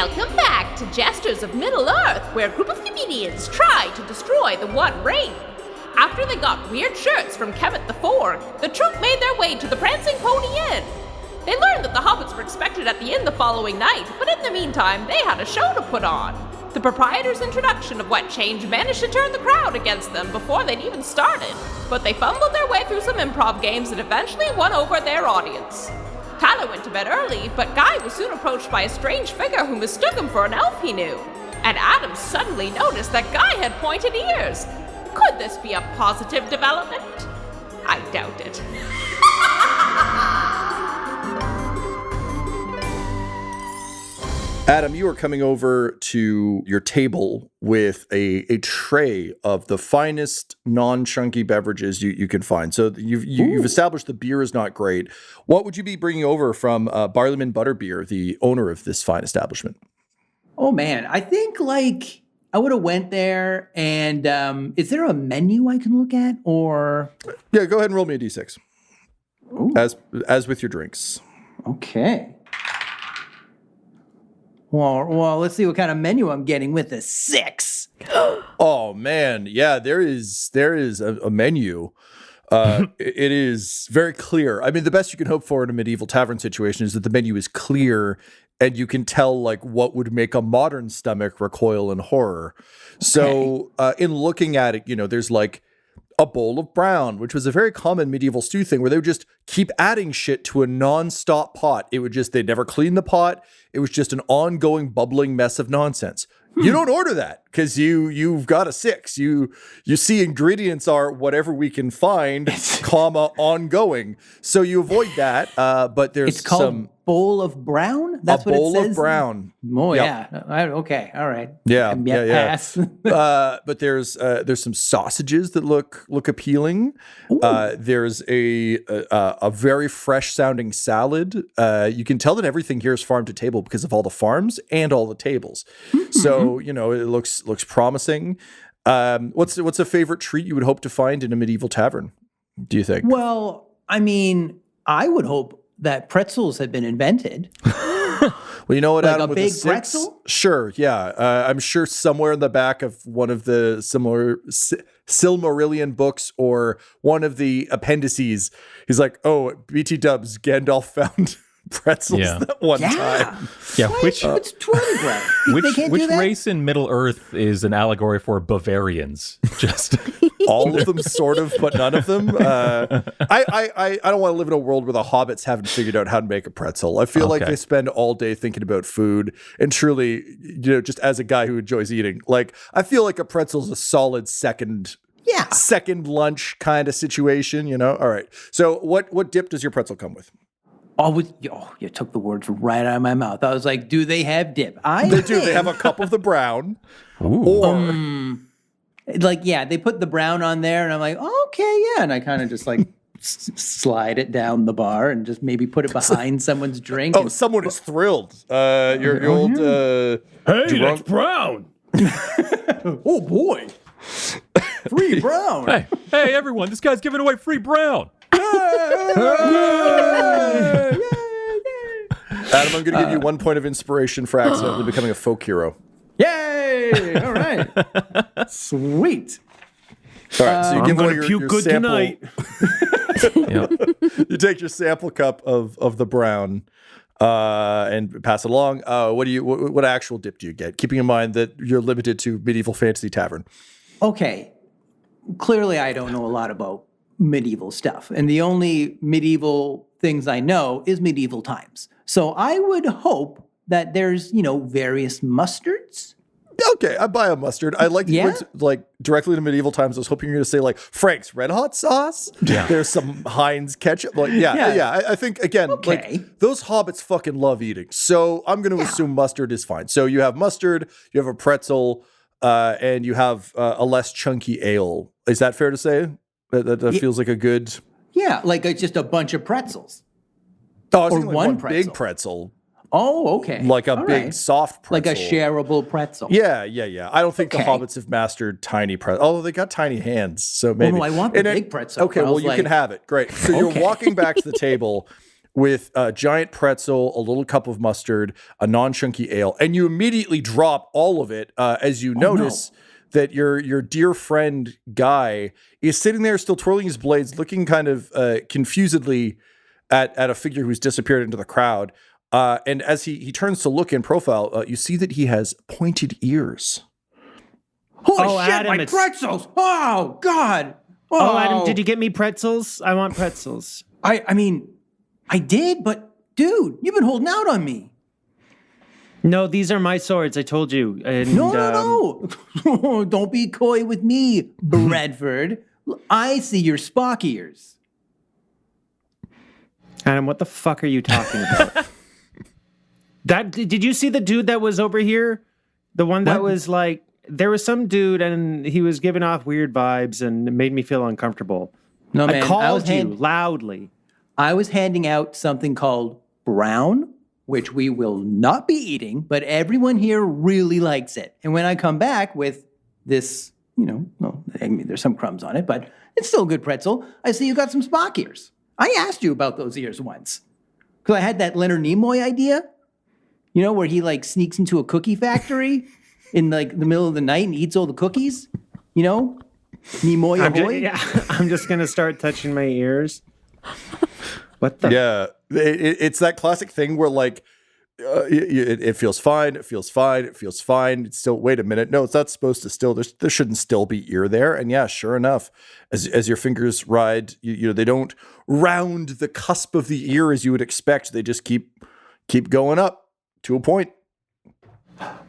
Welcome back to Jesters of Middle-earth, where a group of comedians try to destroy the One Ring. After they got weird shirts from Kemmet the Forg, the troupe made their way to the Prancing Pony Inn. They learned that the hobbits were expected at the inn the following night, but in the meantime, they had a show to put on. The proprietor's introduction of wet change managed to turn the crowd against them before they'd even started, but they fumbled their way through some improv games and eventually won over their audience. Tyler went to bed early, but Guy was soon approached by a strange figure who mistook him for an elf he knew. And Adam suddenly noticed that Guy had pointed ears. Could this be a positive development? I doubt it. Adam, you are coming over to your table with a tray of the finest non-chunky beverages you can find. So you've established the beer is not great. What would you be bringing over from Barleyman Butterbeer, the owner of this fine establishment? Oh, man. I think, I would have went there, and is there a menu I can look at, or? Yeah, go ahead and roll me a d6. Ooh. As with your drinks. Okay. Well, let's see what kind of menu I'm getting with a 6. Oh man, yeah, there is a menu. It is very clear. I mean, the best you can hope for in a medieval tavern situation is that the menu is clear and you can tell what would make a modern stomach recoil in horror. Okay. So in looking at it, there's a bowl of brown, which was a very common medieval stew thing where they would just keep adding shit to a non-stop pot. They'd never clean the pot. It was just an ongoing bubbling mess of nonsense. You don't order that because you've got a 6. You see ingredients are whatever we can find, comma, ongoing. So you avoid that. But there's it's called bowl of brown? That's what it says? A bowl of brown. Oh, yep. Yeah. Okay. All right. Yeah. Pass. But there's some sausages that look appealing. There's a very fresh sounding salad. You can tell that everything here is farm to table because of all the farms and all the tables. So, it looks promising. What's a favorite treat you would hope to find in a medieval tavern, do you think? Well, I mean, I would hope that pretzels had been invented. Well, you know what, Adam, a with big a 6? pretzel? Sure, yeah. I'm sure somewhere in the back of one of the similar Silmarillion books or one of the appendices, he's like, oh, BT dubs, Gandalf found pretzels that one time. Yeah, it's 20 bread. Which race in Middle Earth is an allegory for Bavarians? Just all of them, sort of, but none of them. I don't want to live in a world where the hobbits haven't figured out how to make a pretzel. I feel like they spend all day thinking about food, and truly, just as a guy who enjoys eating, I feel like a pretzel is a solid second lunch kind of situation. All right. So what dip does your pretzel come with? You took the words right out of my mouth. I was like, do they have dip? They do. They have a cup of the brown. Ooh. Or... they put the brown on there, and I'm like, okay, yeah. And I kind of just slide it down the bar and just maybe put it behind someone's drink. Oh, someone is thrilled. Your old... hey, that's brown. Oh, boy. Free brown. Hey, everyone, this guy's giving away free brown. Adam, I'm going to give you 1 point of inspiration for accidentally becoming a folk hero. Yay! All right. Sweet. All right, so you give one your good sample. Tonight. You take your sample cup of the brown and pass it along. What actual dip do you get? Keeping in mind that you're limited to medieval fantasy tavern. Okay. Clearly, I don't know a lot about medieval stuff, and the only medieval things I know is medieval times. So I would hope that there's, various mustards. Okay, I buy a mustard. I like directly to medieval times. I was hoping you were going to say Frank's Red Hot sauce. Yeah. There's some Heinz ketchup. I think again, those hobbits fucking love eating. So I'm going to assume mustard is fine. So you have mustard, you have a pretzel, and you have a less chunky ale. Is that fair to say? That feels like a good... Yeah, it's just a bunch of pretzels. Oh, I was or thinking one pretzel. Big pretzel. Oh, okay. Like a big soft pretzel. Like a shareable pretzel. Yeah. I don't think the hobbits have mastered tiny pretzel. Although they got tiny hands, so maybe. Oh, no, I want the big pretzel. Okay, well, you can have it. Great. So you're walking back to the table. with a giant pretzel, a little cup of mustard, a non-chunky ale, and you immediately drop all of it as you notice that your dear friend Guy is sitting there still twirling his blades, looking kind of confusedly at a figure who's disappeared into the crowd. And as he turns to look in profile, you see that he has pointed ears. Holy shit, Adam, my pretzels! Oh, God! Oh, Adam, did you get me pretzels? I want pretzels. I mean, I did, but dude, you've been holding out on me. No, these are my swords. I told you. And, No. Don't be coy with me, Bradford. I see your Spock ears. Adam, what the fuck are you talking about? Did you see the dude that was over here? The one that was like, there was some dude and he was giving off weird vibes and it made me feel uncomfortable. No, man. I called you loudly. I was handing out something called brown, which we will not be eating, but everyone here really likes it. And when I come back with this, well, I mean, there's some crumbs on it, but it's still a good pretzel. I see you got some Spock ears. I asked you about those ears once because I had that Leonard Nimoy idea, where he like sneaks into a cookie factory in like the middle of the night and eats all the cookies, Nimoy ahoy. I'm just going to start touching my ears. What the? Yeah, it's that classic thing where like it feels fine, it feels fine, it feels fine. It's still, wait a minute, no, it's not supposed to still. There shouldn't still be ear there. And yeah, sure enough, as your fingers ride, they don't round the cusp of the ear as you would expect. They just keep going up to a point.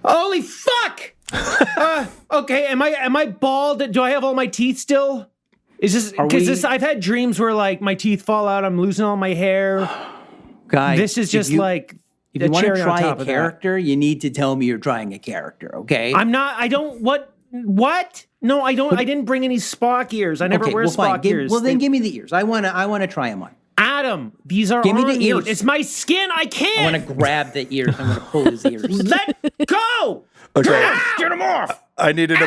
Holy fuck! Okay, am I bald? Do I have all my teeth still? Is this because I've had dreams where like my teeth fall out, I'm losing all my hair. Guy, this is just like if you want to try a character, you need to tell me you're trying a character, okay? I'm not. I don't. What? No, I don't. I didn't bring any Spock ears. I never wear Spock ears. Well, then give me the ears. I want to try them on. Adam, these are give me the ears. It's my skin. I can't. I want to grab the ears. I'm going to pull his ears. Let go. Okay, Get him off. I need an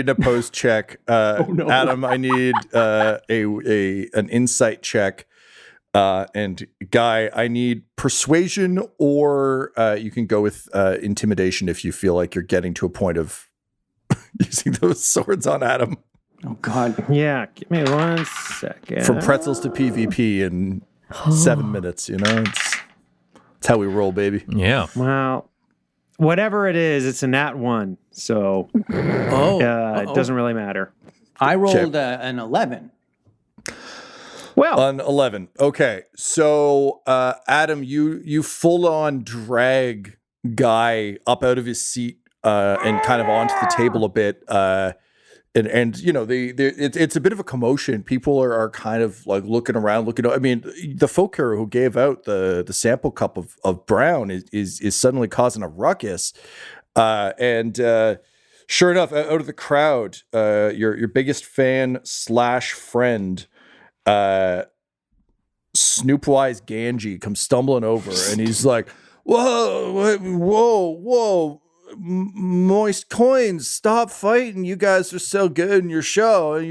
opposed check. no. Adam, I need an insight check. And Guy, I need persuasion, or you can go with intimidation if you feel like you're getting to a point of using those swords on Adam. Oh, God. Yeah, give me 1 second. From pretzels to PvP in 7 minutes, It's how we roll, baby. Yeah. Well, whatever it is, it's a nat 1, so it doesn't really matter. I rolled an 11. Well, on 11. Okay, so Adam, you full on drag Guy up out of his seat and kind of onto the table a bit. And it's a bit of a commotion. People are kind of like looking around, I mean, the folk hero who gave out the sample cup of brown is suddenly causing a ruckus. And sure enough, out of the crowd, your biggest fan / friend, Snoopwise Ganji, comes stumbling over, and he's like, whoa, moist coins, stop fighting. You guys are so good in your show, and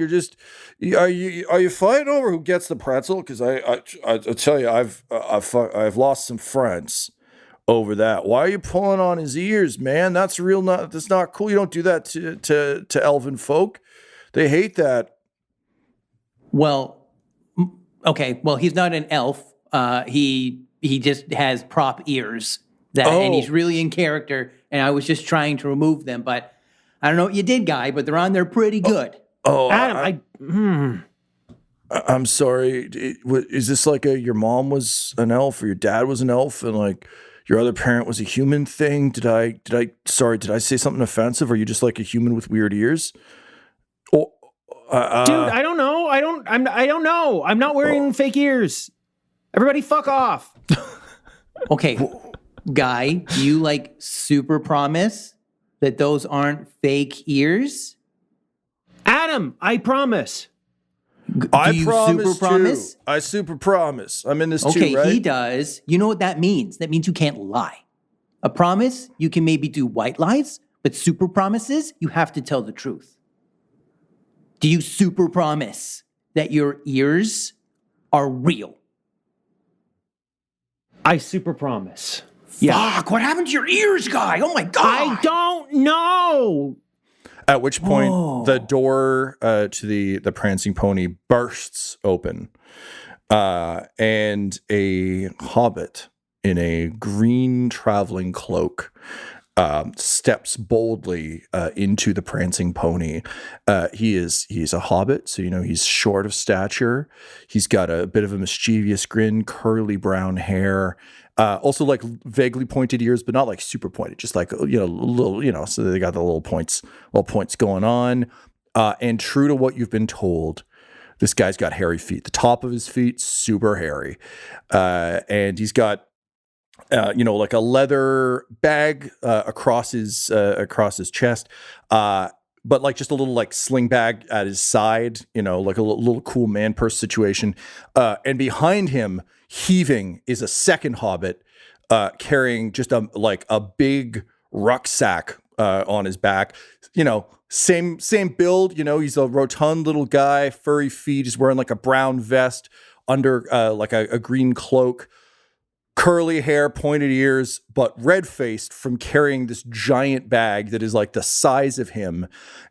are you fighting over who gets the pretzel? Because I tell you, I've lost some friends over that. Why are you pulling on his ears, man? That's not cool. You don't do that to elven folk. They hate that. Well, okay. Well, he's not an elf. He just has prop ears and he's really in character. And I was just trying to remove them, but I don't know what you did, Guy, but they're on there pretty good. Adam, I'm sorry. Is this like your mom was an elf or your dad was an elf and like your other parent was a human thing? Did I say something offensive? Or are you just like a human with weird ears? Dude, I don't know. I don't know. I'm not wearing fake ears. Everybody fuck off. Okay. Guy, do you like super promise that those aren't fake ears? Adam, I promise. I promise. I super promise. I'm in this too, right? Okay, he does. You know what that means? That means you can't lie. A promise, you can maybe do white lies, but super promises, you have to tell the truth. Do you super promise that your ears are real? I super promise. Fuck, what happened to your ears, guy? Oh my God. I don't know. At which point the door to the Prancing Pony bursts open, and a hobbit in a green traveling cloak steps boldly into the Prancing Pony. He's a hobbit, so he's short of stature. He's got a bit of a mischievous grin, curly brown hair. Also like vaguely pointed ears, but not like super pointed, just like, little, so they got the little points going on. And true to what you've been told, this guy's got hairy feet. The top of his feet, super hairy. And he's got, like a leather bag across his chest. But like just a little like sling bag at his side, like a little cool man purse situation. And behind him, heaving, is a second hobbit carrying just a big rucksack on his back. Same build. He's a rotund little guy, furry feet. He's wearing like a brown vest under like a green cloak. Curly hair, pointed ears, but red-faced from carrying this giant bag that is like the size of him.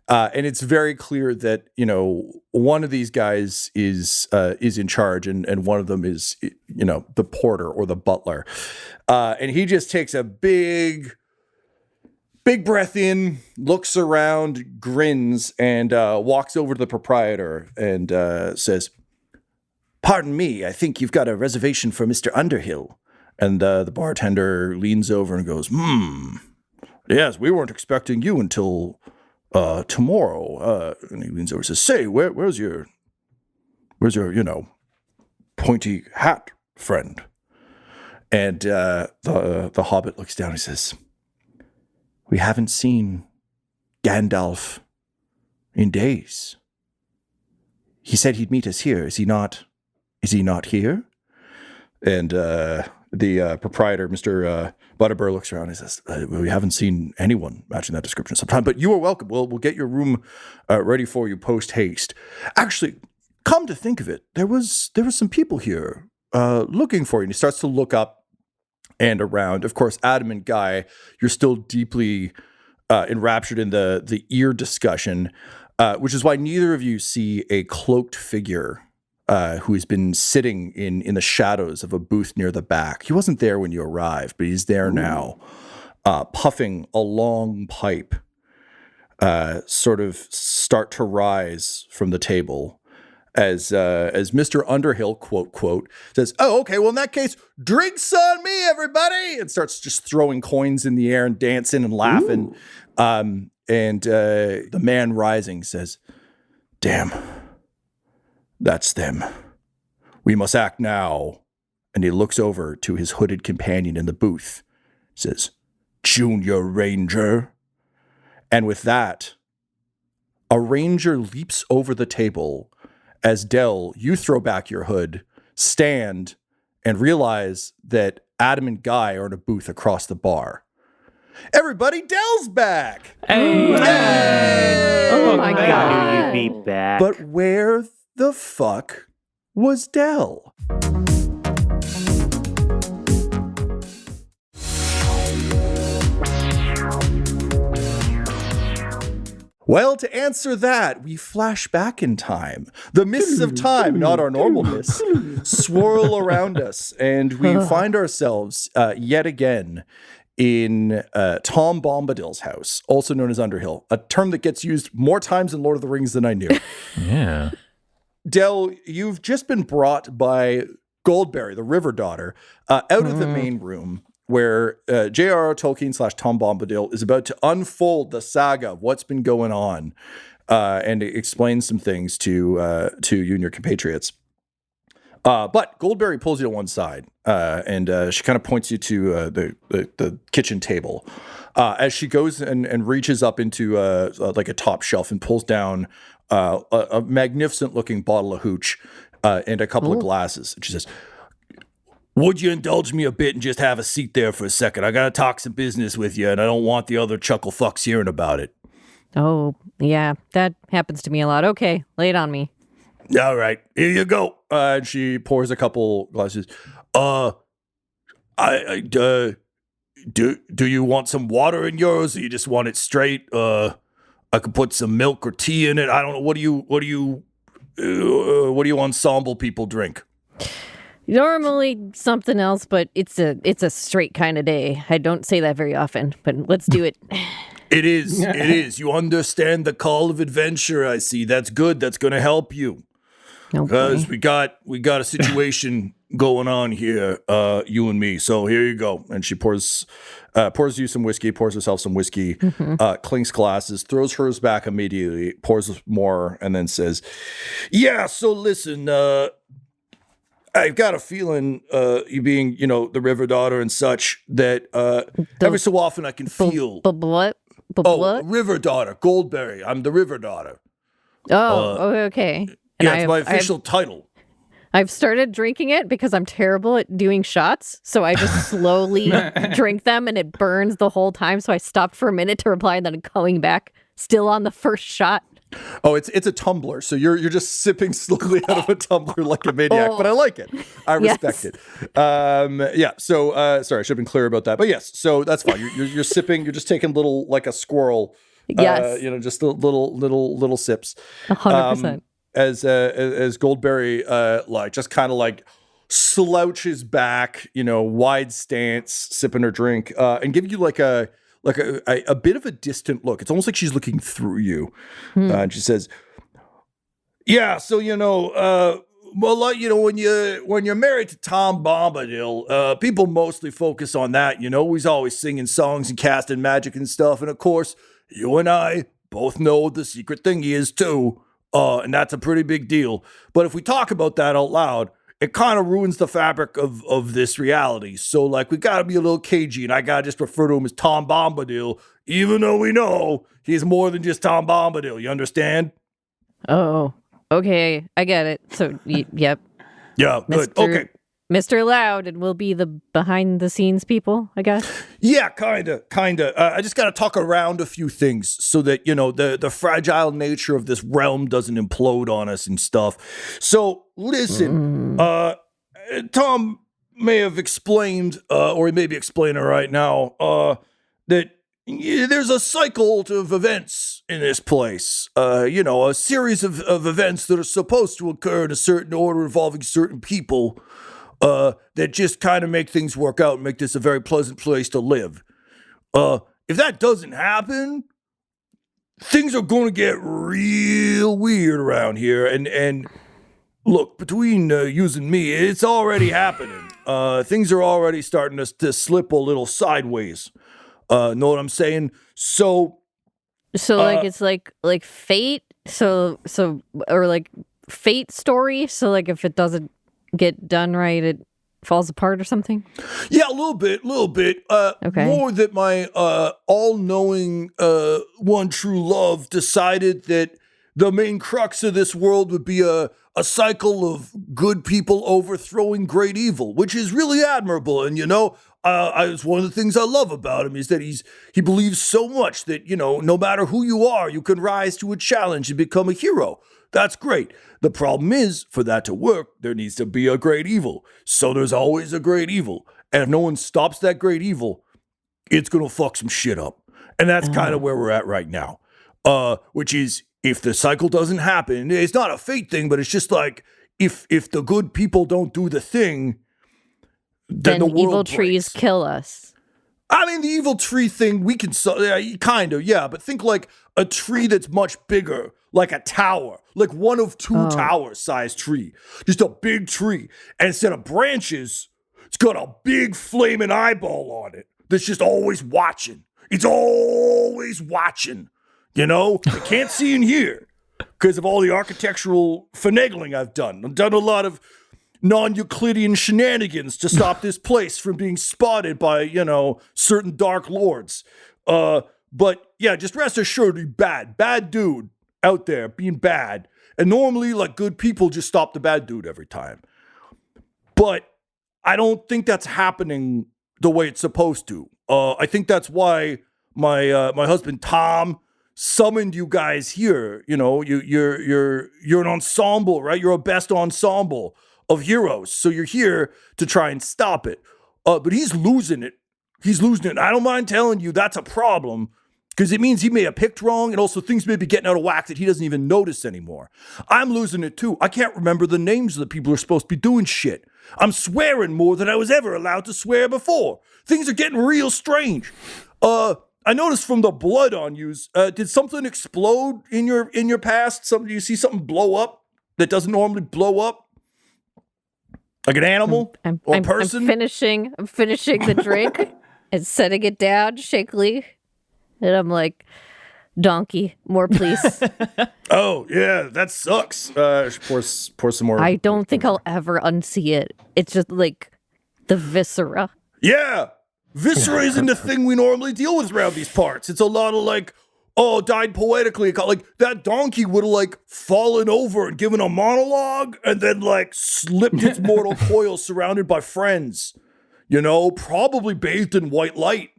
And it's very clear that, one of these guys is in charge and one of them is, the porter or the butler. And he just takes a big breath in, looks around, grins, and walks over to the proprietor and says, "Pardon me, I think you've got a reservation for Mr. Underhill." And the bartender leans over and goes, "Yes, we weren't expecting you until tomorrow." And he leans over and says, "Say, where's your pointy hat friend?" And the hobbit looks down and says, "We haven't seen Gandalf in days. He said he'd meet us here. Is he not here?" And the proprietor, Mr. Butterbur, looks around and says, "We haven't seen anyone matching that description sometime, but you are welcome. We'll get your room ready for you post haste. Actually, come to think of it, there was some people here looking for you." And he starts to look up and around. Of course, Adam and Guy, you're still deeply enraptured in the ear discussion, which is why neither of you see a cloaked figure who has been sitting in the shadows of a booth near the back. He wasn't there when you arrived, but he's there now, puffing a long pipe, sort of start to rise from the table as Mr. Underhill, quote, says, "Oh, okay, well, in that case, drinks on me, everybody," and starts just throwing coins in the air and dancing and laughing. And the man rising says, "Damn. That's them. We must act now." And he looks over to his hooded companion in the booth, says, "Junior Ranger." And with that, a ranger leaps over the table as Dell, you throw back your hood, stand, and realize that Adam and Guy are in a booth across the bar. Everybody, Dell's back! Hey! Oh my I God. knew you'd be back. But where the fuck was Dell? Well, to answer that, we flash back in time. The mists of time, not our normal mists, swirl around us, and we find ourselves yet again in Tom Bombadil's house, also known as Underhill, a term that gets used more times in Lord of the Rings than I knew. Yeah. Dell, you've just been brought by Goldberry, the River Daughter, out of the main room where J.R.R. Tolkien / Tom Bombadil is about to unfold the saga of what's been going on and explain some things to you and your compatriots. But Goldberry pulls you to one side and she kind of points you to the kitchen table as she goes and reaches up into like a top shelf and pulls down a magnificent looking bottle of hooch and a couple of glasses. And she says, "Would you indulge me a bit and just have a seat there for a second? I got to talk some business with you, and I don't want the other chuckle fucks hearing about it." Oh, yeah, that happens to me a lot. Okay, lay it on me. "All right, here you go." And she pours a couple glasses. do you want some water in yours, or you just want it straight? I could put some milk or tea in it. I don't know. What do you ensemble people drink? Normally something else, but it's a straight kind of day. I don't say that very often, but let's do it. It is. It is. You understand the call of adventure, I see. That's good. That's going to help you. Because we got a situation going on here, you and me. So here you go. And she pours you some whiskey, pours herself some whiskey, clinks glasses, throws hers back immediately, pours more, and then says, yeah, so listen, I've got a feeling, you being, the river daughter and such, that every so often I can feel. What? River daughter, Goldberry. I'm the river daughter. Okay. And yeah, it's my official title. I've started drinking it because I'm terrible at doing shots. So I just slowly drink them and it burns the whole time. So I stopped for a minute to reply and then I'm coming back still on the first shot. Oh, it's a tumbler. So you're just sipping slowly out of a tumbler like a maniac, but I like it. I respect it. Yeah. So sorry, I should have been clear about that. But yes, so that's fine. You're sipping. You're just taking little like a squirrel. Yes. Just little sips. 100%. As Goldberry just kind of like slouches back, wide stance, sipping her drink, and give you like a bit of a distant look. It's almost like she's looking through you. And she says, yeah, so, when you're married to Tom Bombadil, people mostly focus on that. He's always singing songs and casting magic and stuff. And of course, you and I both know the secret thing he is too. And that's a pretty big deal. But if we talk about that out loud, it kind of ruins the fabric of this reality. So, we got to be a little cagey, and I got to just refer to him as Tom Bombadil, even though we know he's more than just Tom Bombadil. You understand? Oh, okay. I get it. So, yep. Yeah, good. Okay. Mr. Loud, and we'll be the behind-the-scenes people, I guess? Yeah, kind of. I just got to talk around a few things so that, the fragile nature of this realm doesn't implode on us and stuff. So, listen, Tom may have explained, or he may be explaining right now, that there's a cycle of events in this place. A series of events that are supposed to occur in a certain order involving certain people. That just kind of make things work out and make this a very pleasant place to live. If that doesn't happen, things are going to get real weird around here. And look, between you and me, it's already happening. Things are already starting to slip a little sideways. Know what I'm saying? So it's like fate. So or like fate story. So if it doesn't get done right, it falls apart or something? Yeah, a little bit. Okay. More that my all-knowing one true love decided that the main crux of this world would be a cycle of good people overthrowing great evil, which is really admirable. And, it's one of the things I love about him is that he believes so much that, no matter who you are, you can rise to a challenge and become a hero. That's great. The problem is, for that to work, there needs to be a great evil. So there's always a great evil. And if no one stops that great evil, it's going to fuck some shit up. And that's kind of where we're at right now. Which is, if the cycle doesn't happen, it's not a fate thing, but it's just like, if the good people don't do the thing, then the world evil breaks. Trees kill us. I mean, the evil tree thing, we can, kind of, yeah, but think like a tree that's much bigger, like a tower, like one of two tower-sized tree, just a big tree. And instead of branches, it's got a big flaming eyeball on it that's just always watching. It's always watching, You can't see in here because of all the architectural finagling I've done. I've done a lot of non-Euclidean shenanigans to stop this place from being spotted by, certain dark lords. But yeah, just rest assured, he's bad dude out there being bad. And normally, good people just stop the bad dude every time. But I don't think that's happening the way it's supposed to. I think that's why my husband Tom summoned you guys here. You're an ensemble, right? You're a best ensemble of heroes. So you're here to try and stop it. But he's losing it. He's losing it. I don't mind telling you that's a problem because it means he may have picked wrong and also things may be getting out of whack that he doesn't even notice anymore. I'm losing it too. I can't remember the names of the people who are supposed to be doing shit. I'm swearing more than I was ever allowed to swear before. Things are getting real strange. I noticed from the blood on you, did something explode in your past? Do you see something blow up that doesn't normally blow up? Like an animal or a person? I'm finishing the drink and setting it down shakily. And I'm like, donkey, more please. Oh, yeah, that sucks. Pour some more. I don't think I'll ever unsee it. It's just like the viscera. Yeah, viscera isn't the thing we normally deal with around these parts. It's a lot of like, died poetically. Like that donkey would have like fallen over and given a monologue and then like slipped its mortal coil surrounded by friends, probably bathed in white light.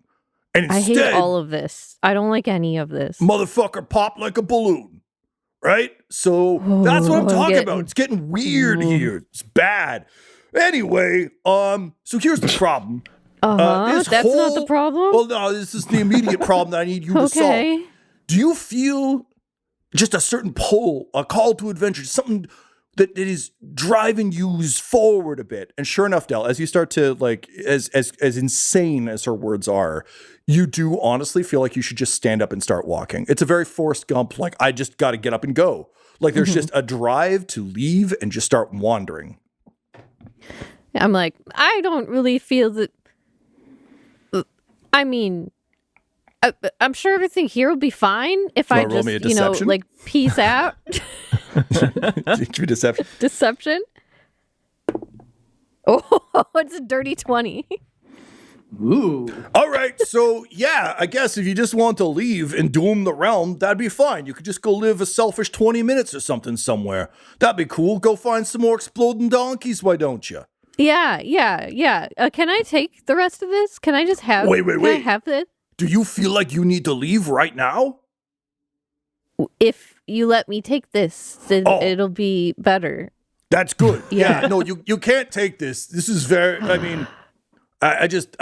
And instead, I hate all of this. I don't like any of this. Motherfucker popped like a balloon, right? So that's what I'm talking about. It's getting weird here. It's bad. Anyway, so here's the problem. That's not the problem. Well, no, this is the immediate problem that I need you to solve. Do you feel just a certain pull, a call to adventure, something that is driving you forward a bit? And sure enough, Dell, as you start to like, as insane as her words are, you do honestly feel like you should just stand up and start walking. It's a very Forrest Gump, like I just got to get up and go. Like there's just a drive to leave and just start wandering. I'm like, I don't really feel that. I mean, I'm sure everything here will be fine if I just, like peace out. Deception. Deception. Oh, it's a dirty 20. Ooh. All right, so yeah, I guess if you just want to leave and doom the realm, that'd be fine. You could just go live a selfish 20 minutes or something somewhere. That'd be cool. Go find some more exploding donkeys, why don't you? Yeah. Can I take the rest of this? Can I just have? Wait. Can I have it? Do you feel like you need to leave right now? If you let me take this, then it'll be better. That's good. Yeah. No, you can't take this. This is very. I mean, I just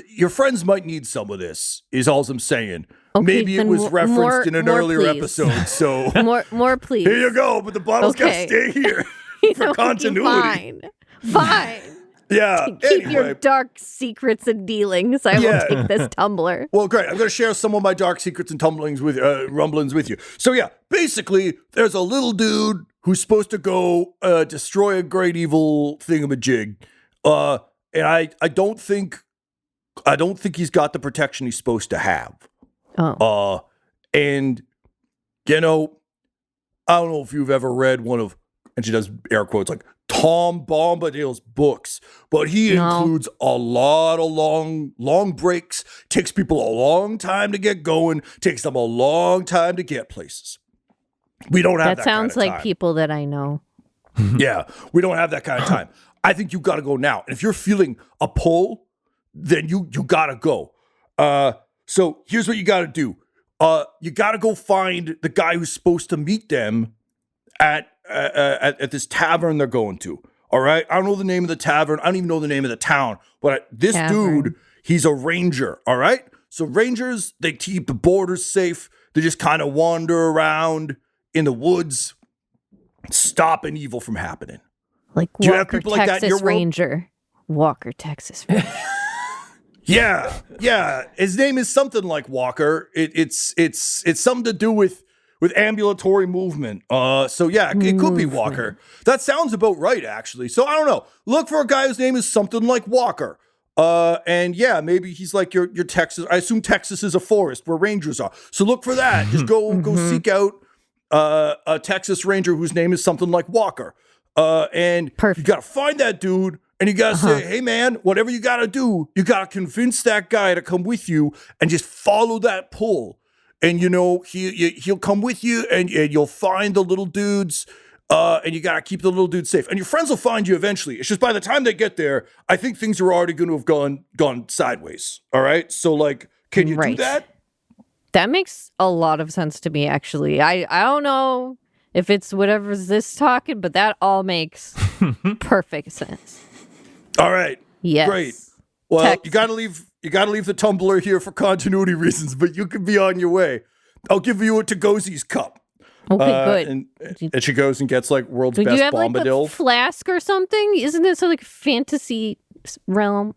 your friends might need some of this. Is all I'm saying. Okay, maybe it was referenced in an earlier please. episode. So more, please. Here you go. But the bottle's got to stay here for continuity. Fine. Yeah. Keep your dark secrets and dealings. I will take this tumbler. Well, great. I'm going to share some of my dark secrets and rumblings with you. So yeah, basically, there's a little dude who's supposed to go destroy a great evil thingamajig, and I don't think he's got the protection he's supposed to have. And I don't know if you've ever read one of, and she does air quotes, like Tom Bombadil's books, but he includes a lot of long breaks, takes people a long time to get going, takes them a long time to get places. We don't have that sounds kind of like time. People that I know. Yeah, we don't have that kind of time. I think you got to go now. And if you're feeling a pull, then you got to go. So here's what you got to do. You got to go find the guy who's supposed to meet them at this tavern they're going to. All right. I don't know the name of the tavern. I don't even know the name of the town. But this dude, he's a ranger. All right. So rangers, they keep the borders safe. They just kind of wander around in the woods, stopping evil from happening. Like Do you have Walker, people like that in your Texas world? Ranger. Walker, Texas Ranger. Yeah. His name is something like Walker. It's something to do with ambulatory movement. So yeah, it could be Walker. That sounds about right, actually. So I don't know. Look for a guy whose name is something like Walker. And yeah, maybe he's like your Texas. I assume Texas is a forest where rangers are. So look for that. Just go seek out a Texas Ranger whose name is something like Walker. And Perfect. You got to find that dude. And you got to say, hey, man, whatever you got to do, you got to convince that guy to come with you and just follow that pull. And, he'll come with you and you'll find the little dudes and you got to keep the little dudes safe. And your friends will find you eventually. It's just by the time they get there, I think things are already going to have gone sideways. All right. So, like, can you do that? That makes a lot of sense to me, actually. I don't know if it's whatever's this talking, but that all makes perfect sense. All right. Yes. Great. Well, text. you gotta leave the tumbler here for continuity reasons, but you can be on your way. I'll give you a Tagosi's cup. Okay, good. And she goes and gets like world's Do best you have like bombadil. a flask or something? Isn't this like fantasy realm?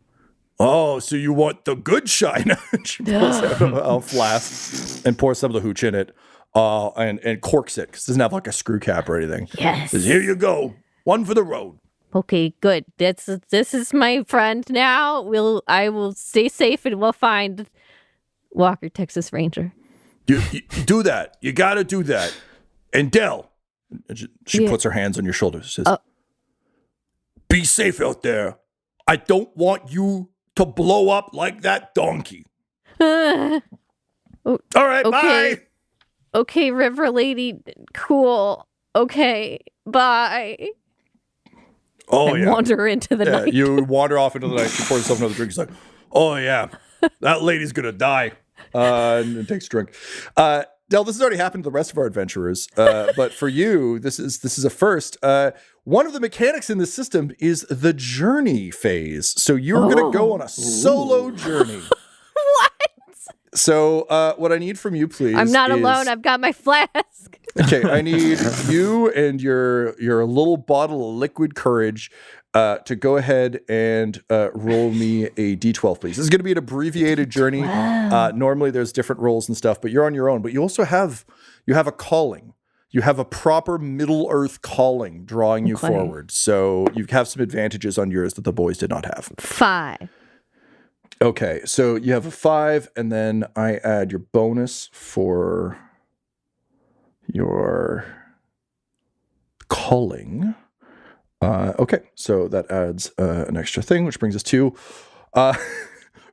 Oh, so you want the good China? She pulls out a flask and pours some of the hooch in it, and corks it because it doesn't have like a screw cap or anything. Yes. Says, here you go, one for the road. Okay, good. This is my friend now. I will stay safe and we'll find Walker, Texas Ranger. You do that. You got to do that. And Dell, and she puts her hands on your shoulders. Says, be safe out there. I don't want you to blow up like that donkey. All right, okay. bye. Okay, River Lady. Cool. Okay, bye. Oh, yeah. Wander into the night. You wander off into the night. She pours herself another drink. She's like, oh, yeah, that lady's going to die. And takes a drink. Dell, this has already happened to the rest of our adventurers, but for you, this is a first. One of the mechanics in this system is the journey phase. So you're going to go on a solo journey. What? So what I need from you, please, I'm not alone. I've got my flask. Okay, I need you and your little bottle of liquid courage to go ahead and roll me a d12, please. This is going to be an abbreviated journey. Wow. Normally there's different rolls and stuff, but you're on your own. But you also have a calling. You have a proper Middle Earth calling drawing you forward. So you have some advantages on yours that the boys did not have. 5. Okay, so you have a 5, and then I add your bonus for your calling. Okay, so that adds an extra thing, which brings us to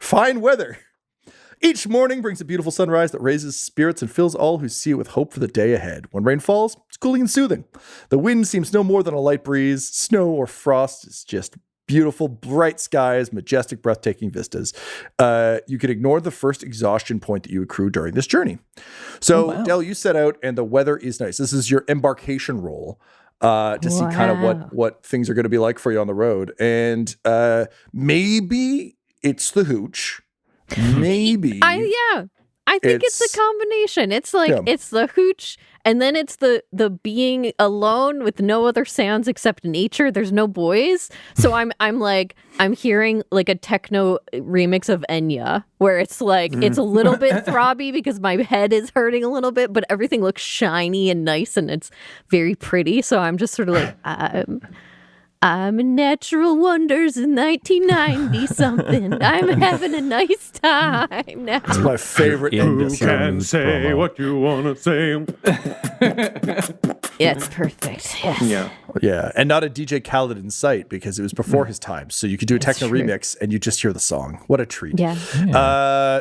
fine weather. Each morning brings a beautiful sunrise that raises spirits and fills all who see it with hope for the day ahead. When rain falls, it's cooling and soothing. The wind seems no more than a light breeze. Snow or frost is just beautiful, bright skies, majestic, breathtaking vistas. You could ignore the first exhaustion point that you accrue during this journey. So, Dell, you set out, and the weather is nice. This is your embarkation roll to see kind of what things are going to be like for you on the road. And maybe it's the hooch. Maybe. I think it's a combination. It's like it's the hooch, and then it's the being alone with no other sounds except nature. There's no boys. So I'm hearing like a techno remix of Enya, where it's like it's a little bit throbby because my head is hurting a little bit, but everything looks shiny and nice and it's very pretty. So I'm just sort of like I'm in Natural Wonders in 1990 something. I'm having a nice time now. It's my favorite. Who can say what you want to say? Yeah, it's perfect. Yes. Yeah, and not a DJ Khaled in sight because it was before his time. So you could do a techno remix and you just hear the song. What a treat. Yeah.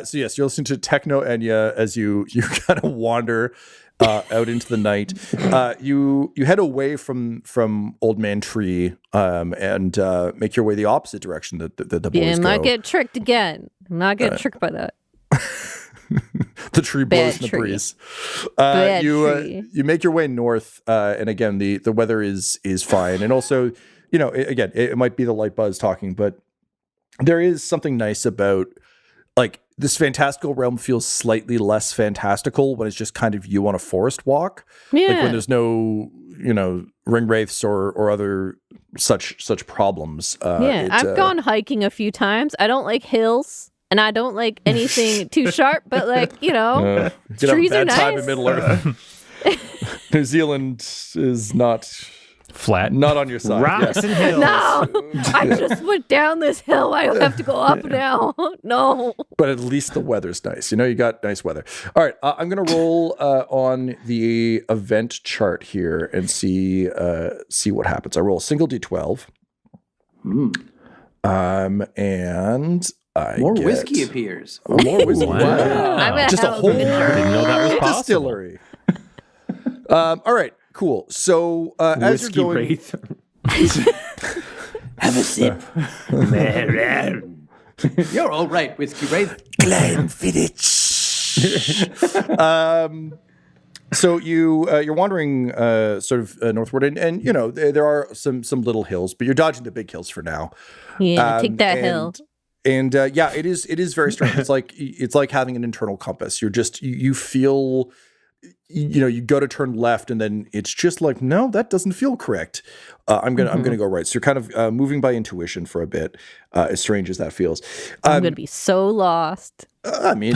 So yes, you're listening to Techno Enya as you kind of wander out into the night. You head away from Old Man Tree and make your way the opposite direction that the boys go. I'm not get tricked again. I'm not getting tricked by that. The tree blows in the breeze. You make your way north, and again the weather is fine, and also it might be the light buzz talking, but there is something nice about like this fantastical realm feels slightly less fantastical when it's just kind of you on a forest walk. Yeah. Like when there's no, ring wraiths or other such problems. I've gone hiking a few times. I don't like hills and I don't like anything too sharp, but like, trees are nice. Time in Middle Earth. New Zealand is not flat, not on your side. Rocks and hills. No, I just went down this hill. I don't have to go up now. No. But at least the weather's nice. You got nice weather. All right, I'm gonna roll on the event chart here and see what happens. I roll a single d12. And I more get whiskey appears. More whiskey. Wow. I'm Just a whole Didn't know that was possible. distillery. All right, cool. So as Whiskey you're going, wraith. Have a sip. You're all right, Whiskey Wraith. Glenfiddich. So you're wandering sort of northward, and there are some little hills, but you're dodging the big hills for now. Yeah, take that hill. Yeah, it is very strange. It's like having an internal compass. You're just you feel, you go to turn left and then it's just like, no, that doesn't feel correct. I'm gonna go right. So you're kind of moving by intuition for a bit, as strange as that feels. I'm gonna be so lost. I mean,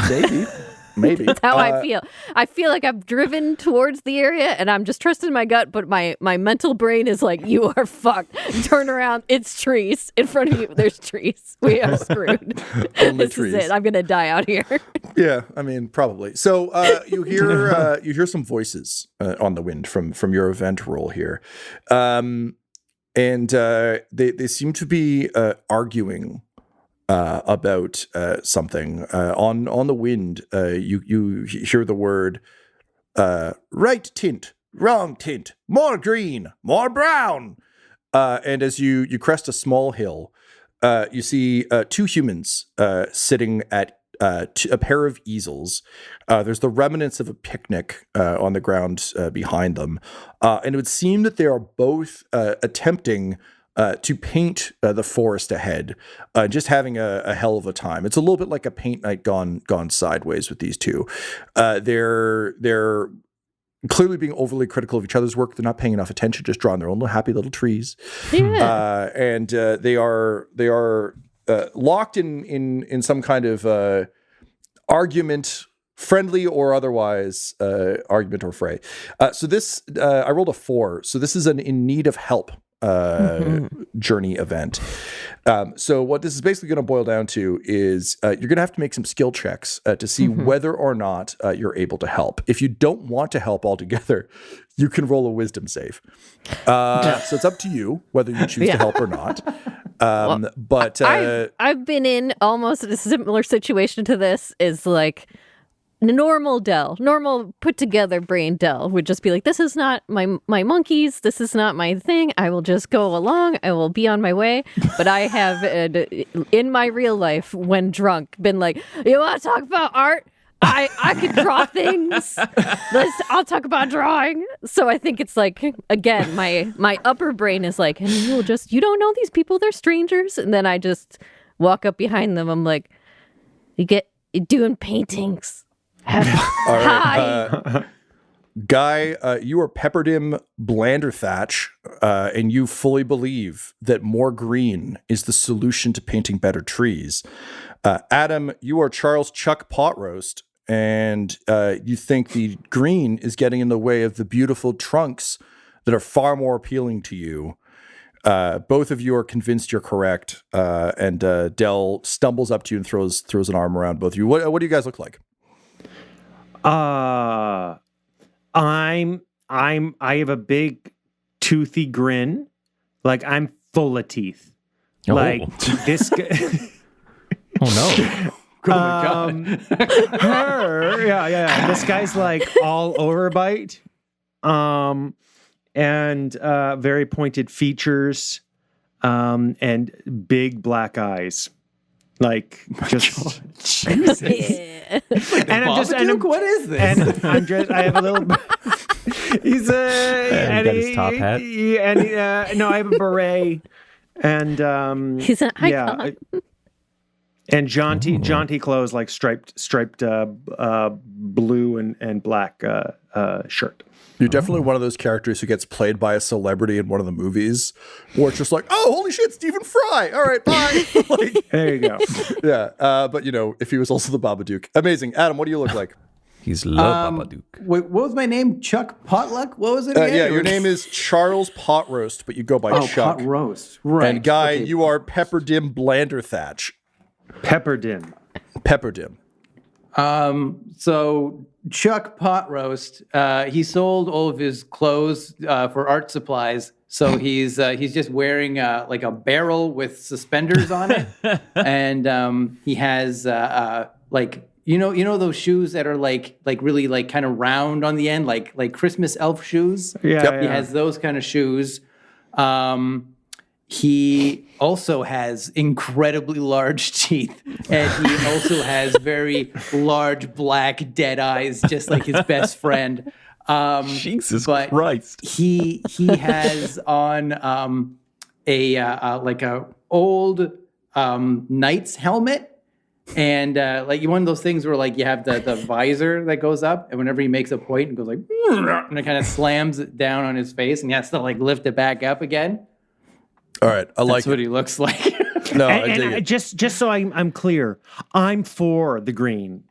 maybe. That's how I feel. I feel like I've driven towards the area and I'm just trusting my gut, but my mental brain is like, you are fucked. Turn around. It's trees. In front of you, there's trees. We are screwed. Only this trees. is it. I'm going to die out here. Yeah, I mean, probably. So you hear some voices on the wind from your event roll here. And they seem to be arguing about something. On the wind, you hear the word right tint, wrong tint, more green, more brown. And as you crest a small hill, you see two humans sitting at a pair of easels. There's the remnants of a picnic on the ground behind them. And it would seem that they are both attempting to paint the forest ahead, just having a hell of a time. It's a little bit like a paint night gone sideways with these two. They're clearly being overly critical of each other's work. They're not paying enough attention, just drawing their own little happy little trees. Yeah. And they are locked in some kind of argument, friendly or otherwise, argument or fray. So this, I rolled a 4. So this is an in need of help journey event. So what this is basically going to boil down to is you're going to have to make some skill checks to see whether or not you're able to help. If you don't want to help altogether, you can roll a wisdom save. So it's up to you whether you choose to help or not. But I've been in almost a similar situation to this. Is like normal put together brain Dell would just be like, this is not my monkeys, this is not my thing, I will just go along, I will be on my way. But I have in my real life, when drunk, been like, you want to talk about art? I could draw things. I'll talk about drawing. So I think it's like, again, my upper brain is like, and you don't know these people, they're strangers. And then I just walk up behind them. I'm like, you're doing paintings. All right, Guy, you are Pepperdim Blanderthatch, and you fully believe that more green is the solution to painting better trees. Adam, you are Charles Chuck Potroast, and you think the green is getting in the way of the beautiful trunks that are far more appealing to you. Both of you are convinced you're correct, and Dell stumbles up to you and throws an arm around both of you. What do you guys look like? I have a big toothy grin. Like I'm full of teeth. Oh. Like this guy. Oh no. Oh my God. Yeah. This guy's like all overbite. And very pointed features. And big black eyes. Like just Jesus. Yeah. And I'm what is this? And I'm dressed. I have a little. He's and got his top hat. No, I have a beret, and He's an icon. and jaunty clothes like striped blue and black shirt. You're definitely one of those characters who gets played by a celebrity in one of the movies, where it's just like, oh, holy shit, Stephen Fry. All right, bye. Like, There you go. yeah, but if he was also the Babadook, amazing. Adam, what do you look like? He's love Babadook. Wait, what was my name? Chuck Potluck? What was it again? Yeah, your name is Charles Potroast, but you go by Chuck. Pot Roast. Right. And Guy, Okay. you are Pepperdim Blanderthatch. Pepperdim. Pepperdim. So Chuck Pot Roast, he sold all of his clothes for art supplies. So he's just wearing like a barrel with suspenders on it, and he has like you know those shoes that are like really like kind of round on the end, like Christmas elf shoes. Yeah, Yep. He has those kind of shoes. He also has incredibly large teeth, and he also has very large black dead eyes, just like his best friend. Jesus but Christ. He has on a old knight's helmet. And like one of those things where like you have the visor that goes up, and whenever he makes a point, it goes like, and it kind of slams it down on his face, and he has to like lift it back up again. All right, I like That's what he looks like. No, I And dig it. just so I'm clear, I'm for the green.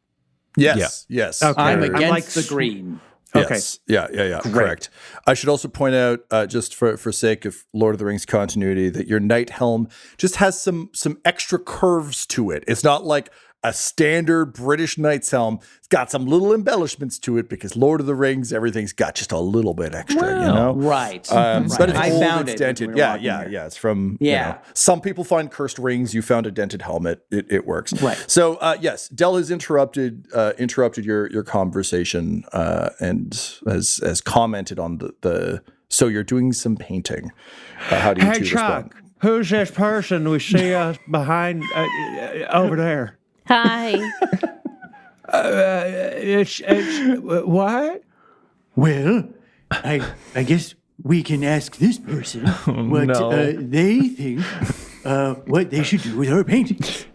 Yes, yes. Okay. I'm I'm against like the green. Yes. Yeah. Correct. I should also point out, just for sake of Lord of the Rings continuity, that your knight helm just has some extra curves to it. It's not like a standard British knight's helm. It's got some little embellishments to it because Lord of the Rings, everything's got just a little bit extra, you know? Right. But it's I old, found it's it when dented. we were Yeah. walking here. It's from, Yeah. some people find cursed rings. You found a dented helmet. It works. Right. So, yes, Dell has interrupted your conversation and has commented on the so you're doing some painting. How do you Hey, two respond? Chuck, who's this person we see us behind over there? Hi. It's what? Well, I guess we can ask this person what they think what they should do with our paintings.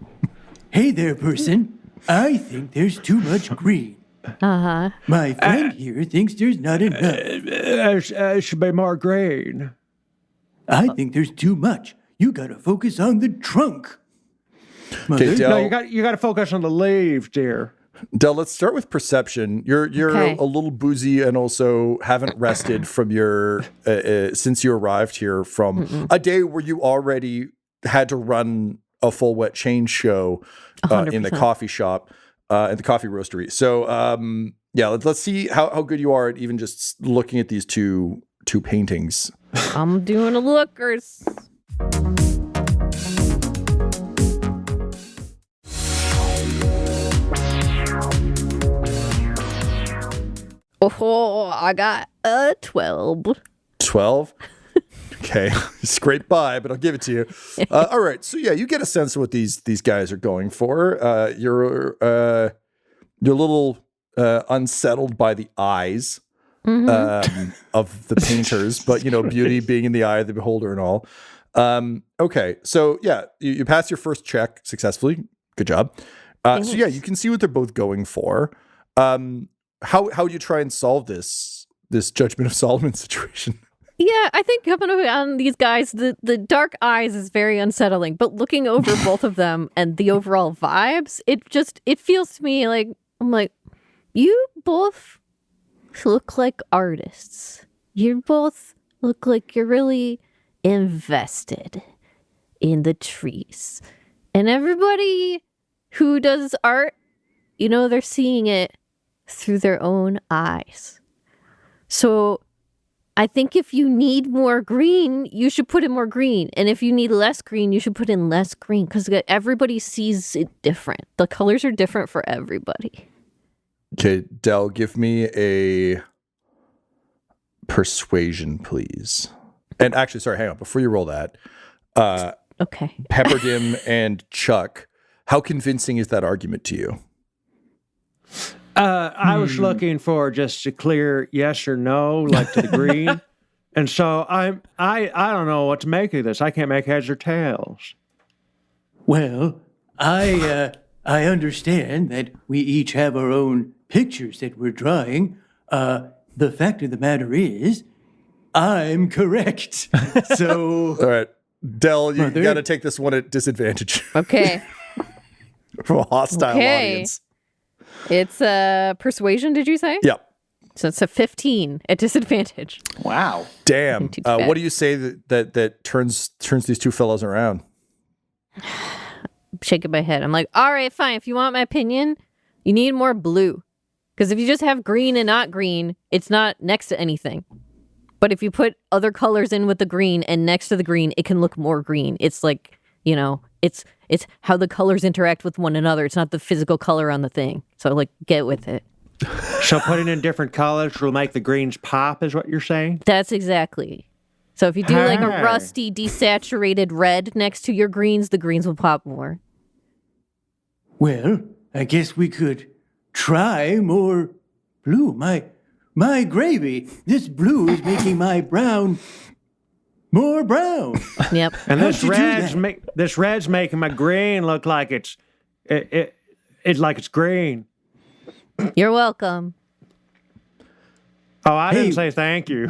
Hey there, person. I think there's too much green. Uh-huh. My friend here thinks there's not enough. It should be more green. I think there's too much. You gotta focus on the trunk. Mother, Okay, Dell. No, you got to focus on the leaves, dear. Dell, let's start with perception. You're Okay. a little boozy and also haven't rested from your since you arrived here from a day where you already had to run a full wet change show in the 100%. coffee shop, at the coffee roastery. So let's see how good you are at even just looking at these two paintings. I'm doing a lookers. Oh, I got a 12. 12. Okay, scrape by, but I'll give it to you. All right, so yeah, you get a sense of what these guys are going for. You're a little unsettled by the eyes of the painters, but beauty being in the eye of the beholder and all. Okay, so yeah, you pass your first check successfully. Good job. So yeah, you can see what they're both going for. How do you try and solve this Judgment of Solomon situation? Yeah, I think coming on these guys, the dark eyes is very unsettling, but looking over both of them and the overall vibes, it feels to me like, I'm like, you both look like artists. You both look like you're really invested in the trees. And everybody who does art, they're seeing it through their own eyes. So I think if you need more green, you should put in more green. And if you need less green, you should put in less green because everybody sees it different. The colors are different for everybody. Okay, Dell, give me a persuasion, please. And actually, sorry, hang on. Before you roll that, Okay. Pepperdim and Chuck, how convincing is that argument to you? I was looking for just a clear yes or no, like to the green. And so I don't know what to make of this. I can't make heads or tails. well, I understand that we each have our own pictures that we're drawing. The fact of the matter is, I'm correct. So All right, Dell, you Mother? got to take this one at disadvantage Okay. from a hostile Okay. audience. It's persuasion, did you say? Yep. So it's a 15 at disadvantage. Wow. Damn. Too bad. What do you say that turns these two fellows around? Shaking my head. I'm like, all right, fine. If you want my opinion, you need more blue. Because if you just have green and not green, it's not next to anything. But if you put other colors in with the green and next to the green, it can look more green. It's like, it's how the colors interact with one another. It's not the physical color on the thing. So like, get with it. So putting in different colors will make the greens pop, is what you're saying? That's exactly. So if you do like a Hey. rusty, desaturated red next to your greens, the greens will pop more. well, I guess we could try more blue. My gravy, this blue is making my brown more brown. Yep. And this How'd you do red's making my green look like it's like it's green. You're welcome. Oh, I Hey. didn't say thank you.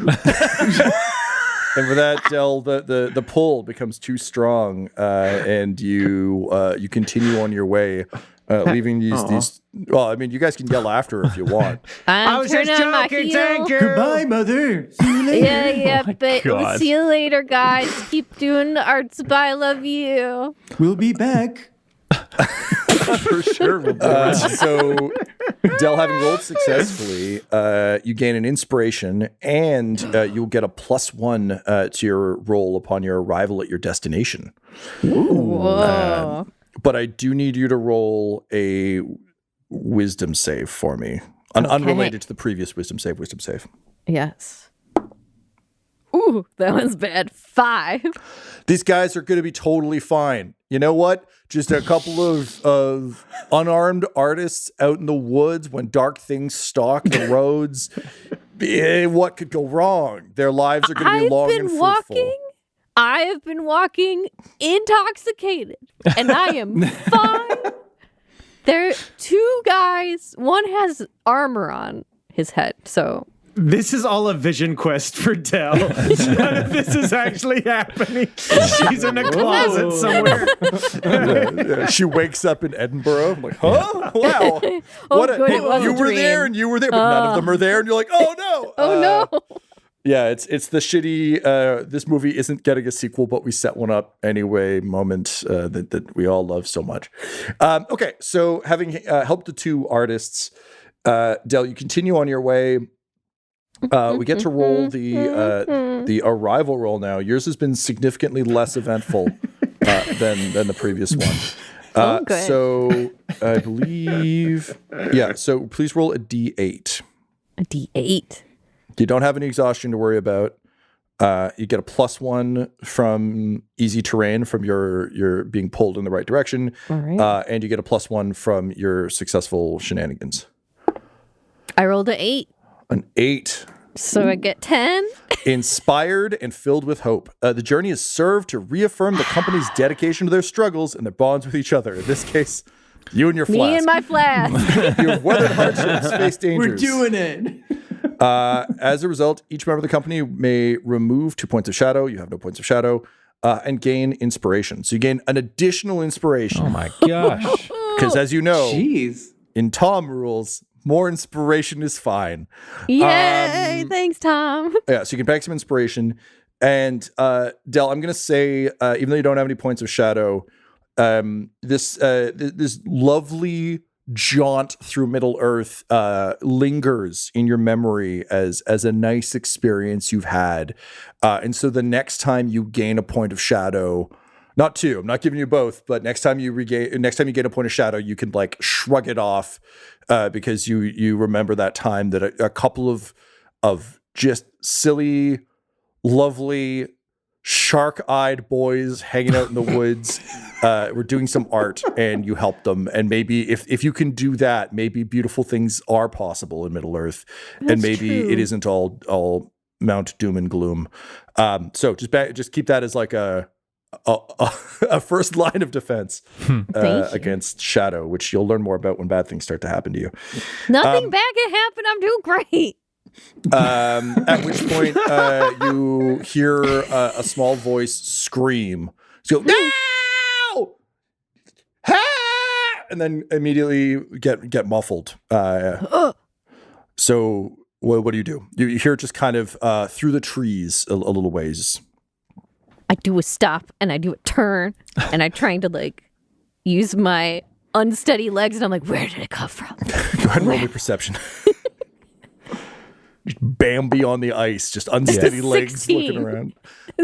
And for that, Dell, the pull becomes too strong, and you continue on your way, leaving these. Well, I mean, you guys can yell after if you want. I I'm was just turning on my joking. heel. Thank you. Goodbye, mother. See you later. Yeah, but we'll God. see you later, guys. Keep doing the arts. Bye, love you. We'll be back. For sure. We'll do it. So, Dell, having rolled successfully, you gain an inspiration, and you'll get a +1 to your roll upon your arrival at your destination. Whoa. But I do need you to roll a wisdom save for me, unrelated to the previous wisdom save. Yes. Ooh, that one's bad. 5. These guys are going to be totally fine. You know what? Just a couple of unarmed artists out in the woods when dark things stalk the roads. What could go wrong? Their lives are going to be long and fruitful. I have been walking intoxicated, and I am fine. There are 2 guys. One has armor on his head, so... This is all a vision quest for Dell. None of this is actually happening. She's in a closet somewhere. She wakes up in Edinburgh. I'm like, huh? Wow. Good, it was you a were there dream. and you were there, but none of them are there. And you're like, oh no. Oh, no. Yeah, it's the shitty, this movie isn't getting a sequel, but we set one up anyway moment that we all love so much. Okay, so having helped the 2 artists, Dell, you continue on your way. We get to roll the arrival roll now. Yours has been significantly less eventful than the previous one. Good. So I believe, yeah. So please roll a D8. A D8. You don't have any exhaustion to worry about. You get a +1 from easy terrain from your being pulled in the right direction, All right. and you get a +1 from your successful shenanigans. I rolled an 8, An 8. so I get 10. Inspired and filled with hope. The journey has served to reaffirm the company's dedication to their struggles and their bonds with each other. In this case, you and your flask. Me and my flask. You have weathered hardships, faced dangers. We're doing it. As a result, each member of the company may remove 2 points of shadow. You have no points of shadow. And gain inspiration. So you gain an additional inspiration. Oh my gosh. Because as you know, Jeez. in Tom rules, more inspiration is fine. Yay! Thanks, Tom. Yeah, so you can pack some inspiration. And Dell, I'm going to say, even though you don't have any points of shadow, this lovely jaunt through Middle Earth lingers in your memory as a nice experience you've had. And so the next time you gain a point of shadow, not 2, I'm not giving you both, but next time you gain a point of shadow, you can like shrug it off because you remember that time that a couple of just silly, lovely, shark-eyed boys hanging out in the woods were doing some art, and you helped them. And maybe if you can do that, maybe beautiful things are possible in Middle Earth, and maybe true. it isn't all Mount Doom and Gloom. So just keep that as like a first line of defense against shadow, which you'll learn more about when bad things start to happen to you. Nothing bad can happen. I'm doing great. At which point you hear a small voice scream. So go, no! Ha! And then immediately get muffled. So what do? You hear it just kind of through the trees a little ways. I do a stop and I do a turn and I'm trying to like use my unsteady legs and I'm like, where did it come from? Go ahead and roll me perception. Bambi on the ice, just unsteady legs 16. looking around.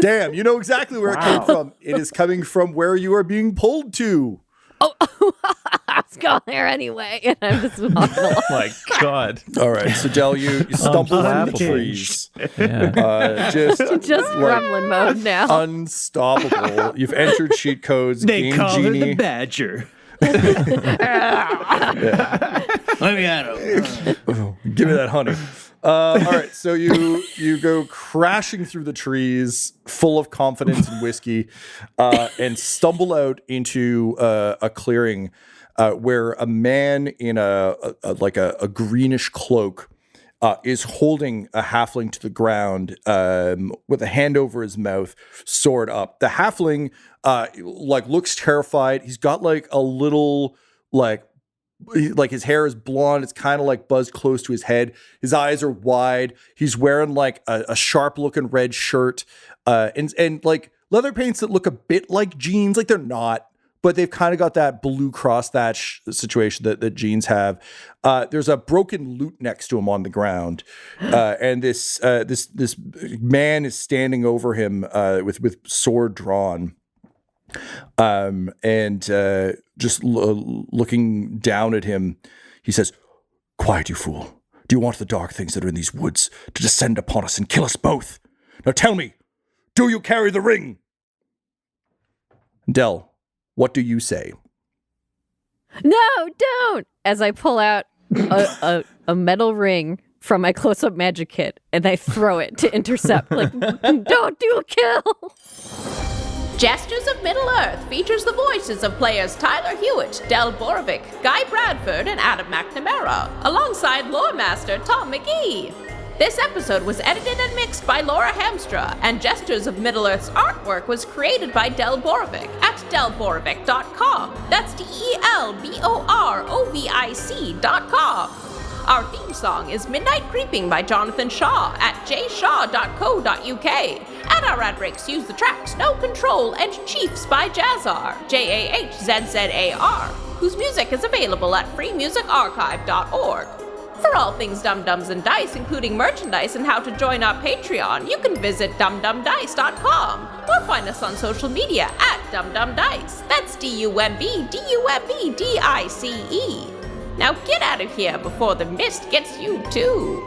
Damn, you know exactly where it came from. It is coming from where you are being pulled to. I was going there anyway and I'm just walking along. Oh my God. All right, so Dell, you stumble into the trees. Yeah. Just gremlin mode now. Unstoppable. You've entered cheat codes. They Game call Genie. her the Badger. Let me at him. Give me that honey. All right, so you go crashing through the trees, full of confidence and whiskey, and stumble out into a clearing where a man in a greenish cloak is holding a halfling to the ground with a hand over his mouth, sword up. The halfling looks terrified. He's got a little his hair is blonde. It's kind of buzzed close to his head. His eyes are wide. He's wearing a sharp looking red shirt and leather paints that look a bit like jeans. They're not, but they've kind of got that blue cross thatch situation that jeans have. There's a broken lute next to him on the ground, and this man is standing over him with sword drawn. Just looking down at him, he says, "Quiet, you fool. Do you want the dark things that are in these woods to descend upon us and kill us both? Now tell me, do you carry the ring?" Dell, what do you say? No, don't! As I pull out a metal ring from my close-up magic kit, and I throw it to intercept. Don't do a kill! Jesters of Middle-earth features the voices of players Tyler Hewitt, Dell Borovic, Guy Bradford, and Adam McNamara, alongside lore master Tom McGee. This episode was edited and mixed by Laura Hamstra, and Jesters of Middle-earth's artwork was created by Dell Borovic at dellborovic.com. That's DELBOROVIC.com. Our theme song is Midnight Creeping by Jonathan Shaw at jshaw.co.uk. And our ad breaks use the tracks No Control and Chiefs by Jazzar, JAHZZAR, whose music is available at freemusicarchive.org. For all things Dum-Dums and Dice, including merchandise and how to join our Patreon, you can visit dumdumdice.com or find us on social media at dumdumdice. That's DUMBDICE. Now get out of here before the mist gets you too.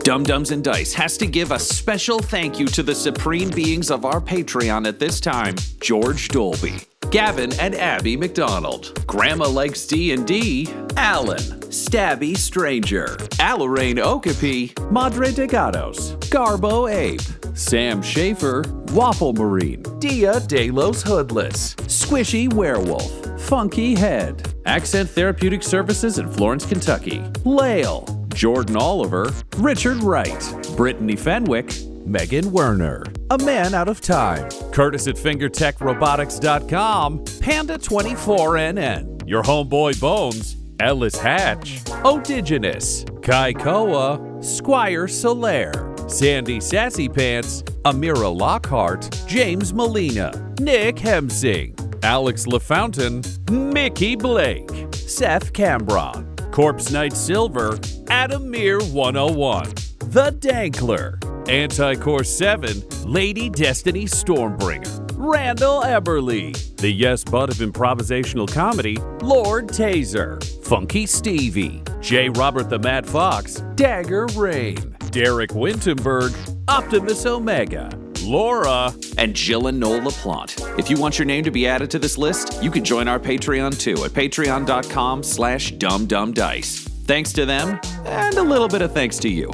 Dum-Dums and Dice has to give a special thank you to the supreme beings of our Patreon at this time: George Dolby, Gavin and Abby McDonald, Grandma Likes D&D, Alan, Stabby Stranger, Alarain Okapi, Madre de Gatos, Garbo Ape, Sam Schaefer, Waffle Marine, Dia de los Hoodless, Squishy Werewolf, Funky Head, Accent Therapeutic Services in Florence, Kentucky, Lael, Jordan Oliver, Richard Wright, Brittany Fenwick, Megan Werner, A Man Out of Time, Curtis at FingerTechRobotics.com, Panda24NN, Your Homeboy Bones, Ellis Hatch, Odigenous, Kai Koa, Squire Solaire, Sandy Sassy Pants, Amira Lockhart, James Molina, Nick Hemsing, Alex LaFountain, Mickey Blake, Seth Cambron, Corpse Knight Silver, Adamir 101, The Dankler, Anti-Core 7, Lady Destiny Stormbringer, Randall Eberly, the Yes Bud of improvisational comedy, Lord Taser, Funky Stevie, J. Robert the Mad Fox, Dagger Rain, Derek Wintenberg, Optimus Omega, Laura, and Jill and Noel LaPlante. If you want your name to be added to this list, you can join our Patreon too at patreon.com/dumdumdice. Thanks to them, and a little bit of thanks to you.